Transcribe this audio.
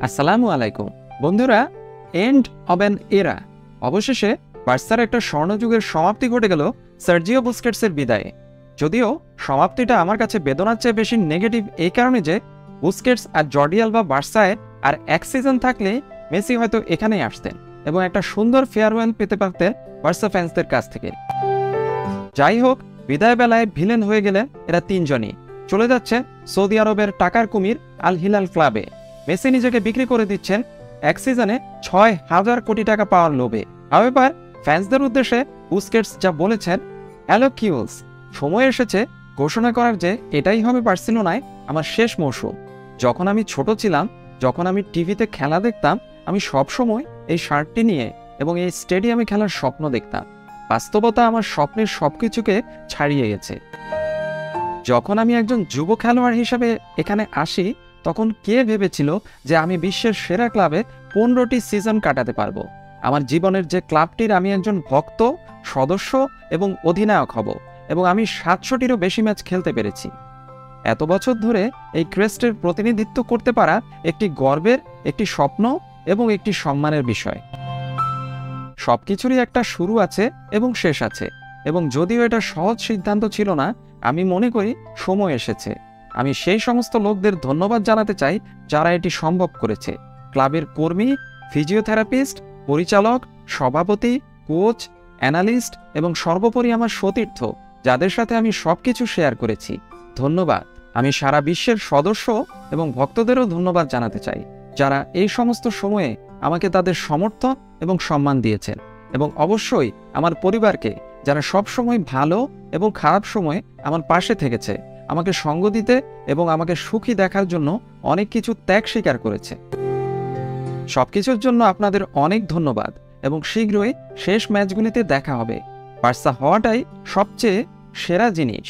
আসসালামু আলাইকুম বন্ধুরা। এন্ড অব অ্যান এরা, অবশেষে বার্সার একটা স্বর্ণযুগের সমাপ্তি ঘটে গেল সার্জিও বুস্কেটসের বিদায়ে। যদিও সমাপ্তিটা আমার কাছে বেদনার চেয়ে বেশি নেগেটিভ এই কারণে যে বুস্কেটস আর জর্ডি আলবা বার্সায় আর এক সিজন থাকলে মেসি হয়তো এখানেই আসতেন এবং একটা সুন্দর ফেয়ারওয়েল পেতে পারতেন বার্সা ফ্যান্সদের কাছ থেকে। যাই হোক, বিদায় বেলায় ভিলেন হয়ে গেলেন এরা তিনজনই। চলে যাচ্ছে সৌদি আরবের টাকার কুমির আল হিলাল ক্লাবে। মেসি নিজেকে বিক্রি করে দিচ্ছেন এক সিজনে ৬,০০০ কোটি টাকা পাওয়ার লোভে। হাওয়েভার, ফ্যান্সদের উদ্দেশ্যে বুস্কেটস যা বলেছেন, হ্যালো কিউলস, সময় এসেছে ঘোষণা করার যে এটাই হবে বার্সেলোনায় আমার শেষ মৌসুম। যখন আমি ছোট ছিলাম, যখন আমি টিভিতে খেলা দেখতাম, আমি সবসময় এই শার্টটি নিয়ে এবং এই স্টেডিয়ামে খেলার স্বপ্ন দেখতাম। বাস্তবতা আমার স্বপ্নের সবকিছুকে ছাড়িয়ে গেছে। যখন আমি একজন যুব খেলোয়াড় হিসেবে এখানে আসি, তখন কে ভেবেছিল যে আমি বিশ্বের সেরা ক্লাবে ১৫টি সিজন কাটাতে পারবো। আমার জীবনের যে ক্লাবটির আমি একজন ভক্ত, সদস্য এবং অধিনায়ক হব, এবং আমি ৭০০টিরও বেশি ম্যাচ খেলতে পেরেছি। এত বছর ধরে এই ক্রেস্টের প্রতিনিধিত্ব করতে পারা একটি গর্বের, একটি স্বপ্ন এবং একটি সম্মানের বিষয়। সবকিছুরই একটা শুরু আছে এবং শেষ আছে, এবং যদিও এটা সহজ সিদ্ধান্ত ছিল না, আমি মনে করি সময় এসেছে। আমি সেই সমস্ত লোকদের ধন্যবাদ জানাতে চাই যারা এটি সম্ভব করেছে। ক্লাবের কর্মী, ফিজিওথেরাপিস্ট, পরিচালক, সভাপতি, কোচ, অ্যানালিস্ট এবং সর্বোপরি আমার সতীর্থ, যাদের সাথে আমি সবকিছু শেয়ার করেছি। ধন্যবাদ। আমি সারা বিশ্বের সদস্য এবং ভক্তদেরও ধন্যবাদ জানাতে চাই, যারা এই সমস্ত সময়ে আমাকে তাদের সমর্থন এবং সম্মান দিয়েছেন। এবং অবশ্যই আমার পরিবারকে, যারা সব সময় ভালো এবং খারাপ সময়ে আমার পাশে থেকেছে, আমাকে সঙ্গ দিতে এবং আমাকে সুখী দেখার জন্য অনেক কিছু ত্যাগ স্বীকার করেছে। সবকিছুর জন্য আপনাদের অনেক ধন্যবাদ, এবং শীঘ্রই শেষ ম্যাচগুলিতে দেখা হবে। বার্সা হওয়াটাই সবচেয়ে সেরা জিনিস।